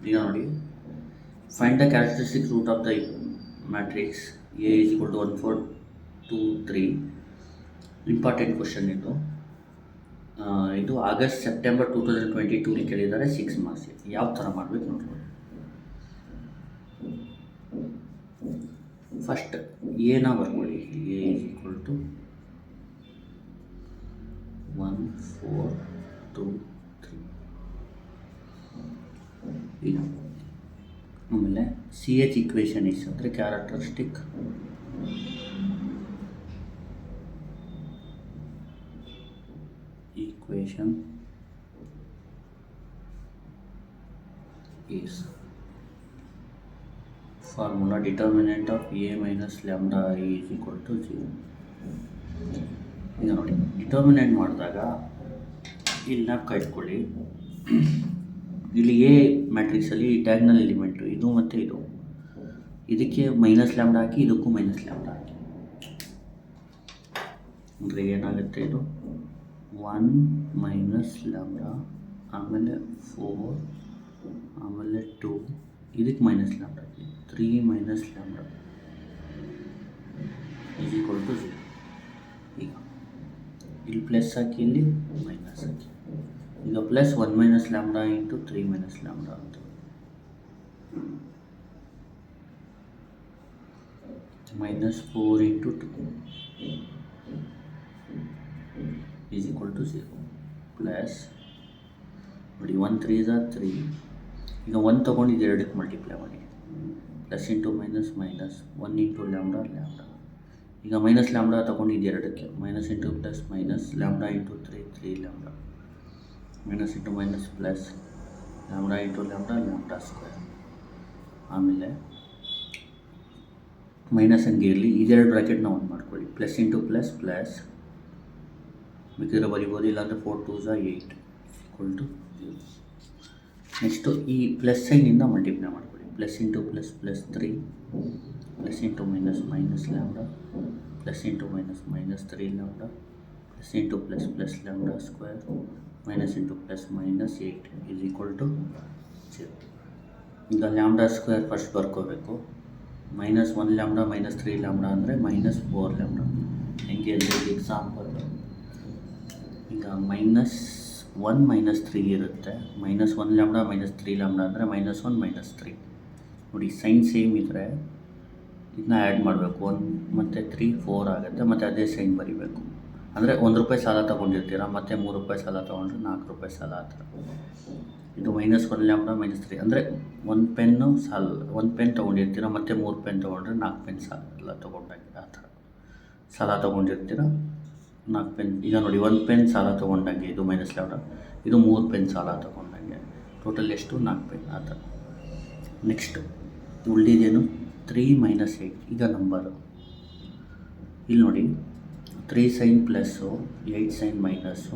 ಈಗ ನೋಡಿ, find the characteristic root of the matrix A is equal to 1 4 2 3. Important question ಇದು. ಇದು August September 2022 ಕೇಳಿದ್ದಾರೆ, 6 ಮಾರ್ಕ್ಸ್. ಯಾವ ಥರ ಮಾಡಬೇಕು ನೋಡ್ಬೋದು. ಫಸ್ಟ್ ಎನ ಬರ್ಕೊಳ್ಳಿ. A is equal to 1 4 2 3. ಈಗ ಆಮೇಲೆ ಸಿ ಎಚ್ ಇಕ್ವೇಷನ್ ಇಸ್ ಅಂದರೆ characteristic equation is formula determinant of A minus lambda I is equal to 0. ಈಗ ನೋಡಿ, ಡಿಟರ್ಮಿನೆಂಟ್ ಮಾಡಿದಾಗ ಇಲ್ಲಿ ಕೈ ಇಟ್ಕೊಳ್ಳಿ. ಇಲ್ಲಿ ಎ ಮ್ಯಾಟ್ರಿಕ್ಸಲ್ಲಿ ಡಯಾಗ್ನಲ್ ಎಲಿಮೆಂಟು ಇದು ಮತ್ತು ಇದು, ಇದಕ್ಕೆ ಮೈನಸ್ ಲ್ಯಾಂಬ್ಡಾ ಹಾಕಿ, ಇದಕ್ಕೂ ಮೈನಸ್ ಲ್ಯಾಂಬ್ಡಾ ಹಾಕಿ. ಅಂದರೆ ಏನಾಗುತ್ತೆ, ಇದು 1 ಮೈನಸ್ ಲ್ಯಾಂಬ್ಡಾ, ಆಮೇಲೆ 4, ಆಮೇಲೆ 2, ಇದಕ್ಕೆ ಮೈನಸ್ ಲ್ಯಾಂಬ್ಡಾ ಹಾಕಿ 3 minus lambda is equal to 0. ಈಗ ಇಲ್ಲಿ ಪ್ಲಸ್ ಹಾಕಿ, ಇಲ್ಲಿ ಮೈನಸ್ ಹಾಕಿ. ಈಗ plus 1 minus lambda into 3 minus lambda ಅಂತ, minus 4 into 2 is equal to 0. Plus ನೋಡಿ, 1 3 is 3. ಈಗ 1 ತೊಗೊಂಡು ಇದು ಎರಡಕ್ಕೆ ಮಲ್ಟಿಪ್ಲೈ ಮಾಡಿ, plus into minus minus 1 into lambda lambda. ಈಗ ಮೈನಸ್ ಲ್ಯಾಂಬ್ಡಾ ತೊಗೊಂಡು ಇದು ಎರಡಕ್ಕೆ, minus into plus minus lambda into 3 lambda, minus into minus plus lambda into lambda lambda square. ಆಮೇಲೆ ಮೈನಸ್ ಹಂಗೆ ಇರಲಿ, ಇದೆರಡು ಬ್ರ್ಯಾಕೆಟ್ನ ಒಂದು ಮಾಡ್ಕೊಳ್ಳಿ. ಪ್ಲಸ್ ಇಂಟು ಪ್ಲಸ್ ಪ್ಲಸ್, ಮಿಕ್ಕಿದ್ರೆ ಬರಿಬೋದು, ಇಲ್ಲಾಂದರೆ 4 2s 8 ಈಕ್ವಲ್ ಟು 0. ನೆಕ್ಸ್ಟು ಈ ಪ್ಲಸ್ ಸೈನಿಂದ ಮಲ್ಟಿಪ್ಲೈ ಮಾಡ್ಕೊಳ್ಳಿ. Plus into plus plus 3, plus into minus minus lambda, plus into minus minus 3 lambda, plus into plus plus lambda square, minus into plus minus 8 is equal to 0. ಈಗ lambda square first ಬರ್ಕೋಬೇಕು. Minus 1 lambda minus 3 lambda ಅಂದರೆ minus 4 lambda. ಹೆಂಗೆ ಅಂದರೆ example, ಈಗ minus 1 minus 3 ಇರುತ್ತೆ. Minus 1 lambda minus 3 lambda ಅಂದರೆ minus 1 minus 3. ನೋಡಿ, sign same ಇದ್ದರೆ ಇದನ್ನ ಆ್ಯಡ್ ಮಾಡಬೇಕು. 1 ಮತ್ತು 3 4 ಆಗುತ್ತೆ, ಮತ್ತು ಅದೇ ಸೈನ್ ಬರಿಬೇಕು. ಅಂದರೆ ₹1 ಸಾಲ ತೊಗೊಂಡಿರ್ತೀರ, ಮತ್ತು ₹3 ಸಾಲ ತೊಗೊಂಡ್ರೆ ₹4 ಸಾಲ ಆ ಥರ. ಇದು ಮೈನಸ್ 1 ಲ್ಯಾಂಬ್ಡಾ ಮೈನಸ್ 3 ಅಂದರೆ 1 ಪೆನ್ನು ಸಾಲ, 1 ಪೆನ್ ತೊಗೊಂಡಿರ್ತೀರ, ಮತ್ತು 3 ಪೆನ್ ತೊಗೊಂಡ್ರೆ 4 ಪೆನ್ ಸಾಲ ಎಲ್ಲ ತೊಗೊಂಡಾಗ ಆ ಥರ ಸಾಲ ತೊಗೊಂಡಿರ್ತೀರ, 4 ಪೆನ್. ಈಗ ನೋಡಿ, 1 ಪೆನ್ ಸಾಲ ತೊಗೊಂಡಂಗೆ ಇದು ಮೈನಸ್ ಲ್ಯಾಂಬ್ಡಾ, ಇದು 3 ಪೆನ್ ಸಾಲ ತೊಗೊಂಡಂಗೆ, ಟೋಟಲ್ ಎಷ್ಟು 4 ಪೆನ್ ಆ ಥರ. ನೆಕ್ಸ್ಟು ಉಳಿದಿದ್ದೇನು 3 ಮೈನಸ್ 8. ಈಗ ನಂಬರು ಇಲ್ಲಿ ನೋಡಿ, 3 sign plus, 8 sign minus.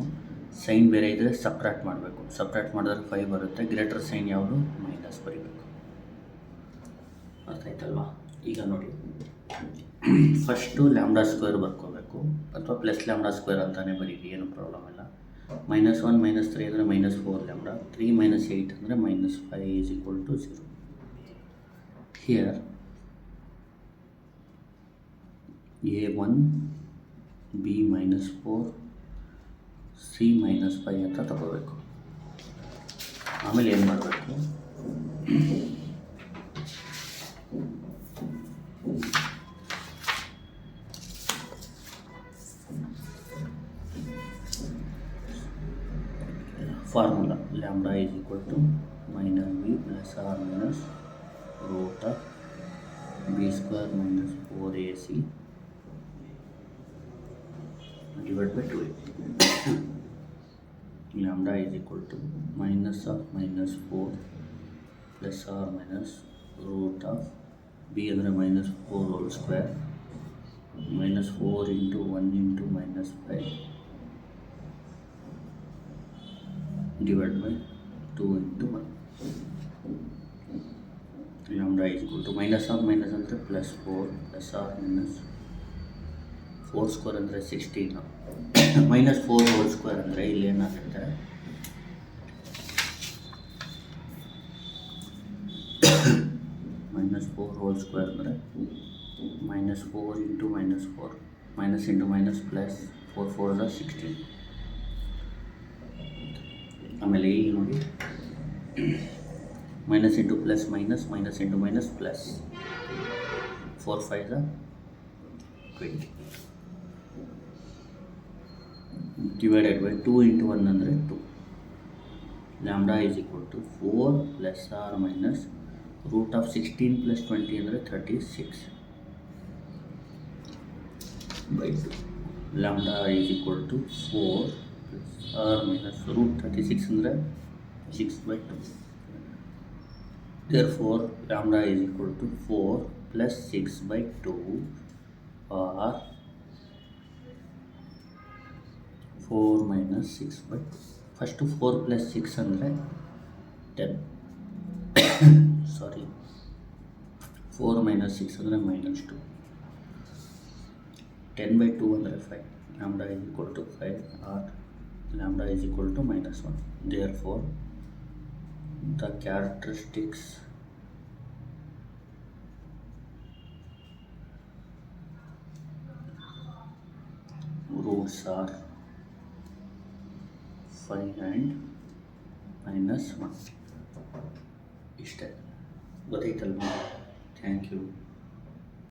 Sign ಬೇರೆ ಇದ್ದರೆ ಸಪ್ರೇಟ್ ಮಾಡಬೇಕು. ಸಪ್ರೇಟ್ ಮಾಡಿದ್ರೆ 5 ಬರುತ್ತೆ. ಗ್ರೇಟರ್ ಸೈನ್ ಯಾವುದು, ಮೈನಸ್ ಬರೀಬೇಕು. ಅರ್ಥ ಆಯ್ತಲ್ವಾ? ಈಗ ನೋಡಿ, ಫಸ್ಟು ಲ್ಯಾಂಬ್ಡಾ ಸ್ಕ್ವೇರ್ ಬರ್ಕೋಬೇಕು, ಅಥವಾ ಪ್ಲಸ್ ಲ್ಯಾಂಬ್ಡಾ ಸ್ಕ್ವೇರ್ ಅಂತಲೇ ಬರೀರಿ, ಏನು ಪ್ರಾಬ್ಲಮ್ ಇಲ್ಲ. ಮೈನಸ್ 1 ಮೈನಸ್ 3 ಅಂದರೆ ಮೈನಸ್ 4 ಲ್ಯಾಂಬ್ಡಾ, 3 ಮೈನಸ್ 8 ಅಂದರೆ minus 5 is equal to 0. Here A1 B minus 4 C minus 5 ಅಂತ ತಗೋಬೇಕು. ಆಮೇಲೆ ಏನು ಮಾಡಬೇಕು, formula lambda is equal to minus B plus or minus root of B square minus 4AC divided by 2a. Lambda is equal to minus of minus 4 plus or minus root of b ಅಂದರೆ minus 4 whole square minus 4 into 1 into minus 5 divided by 2 into 1. Lambda is equal to minus of minus ಅಂದರೆ plus 4 plus or minus 4 square ಅಂದರೆ 16 minus 4 whole square ಅಂದರೆ ಇಲ್ಲಿ ಏನಾಗುತ್ತೆ minus 4 whole square ಅಂದರೆ minus 4 into minus 4 minus into minus plus 4 4 is 16. ಆಮೇಲೆ ಇಲ್ಲಿ ನೋಡಿ minus into plus minus minus into minus plus 4 5 is 20 divided by 2 into 1 ಅಂದರೆ 2. lambda is equal to 4 plus or minus root of 16 plus 20 ಅಂದರೆ 36 by 2. lambda is equal to 4 plus or minus root 36 ಅಂದರೆ 6 by 2. Therefore lambda is equal to 4 plus 6 by 2 or 4 minus 6 by 2. First 4 plus 6 ಅಂದರೆ 10 sorry 4 minus 6 ಅಂದರೆ minus 2. 10 by 2 ಅಂದರೆ 5. lambda is equal to 5 or lambda is equal to minus 1. Therefore the characteristics roots are 5 and minus 1. ಇಷ್ಟೇ ಗೊತ್ತಾಯ್ತಲ್ವ? Thank you.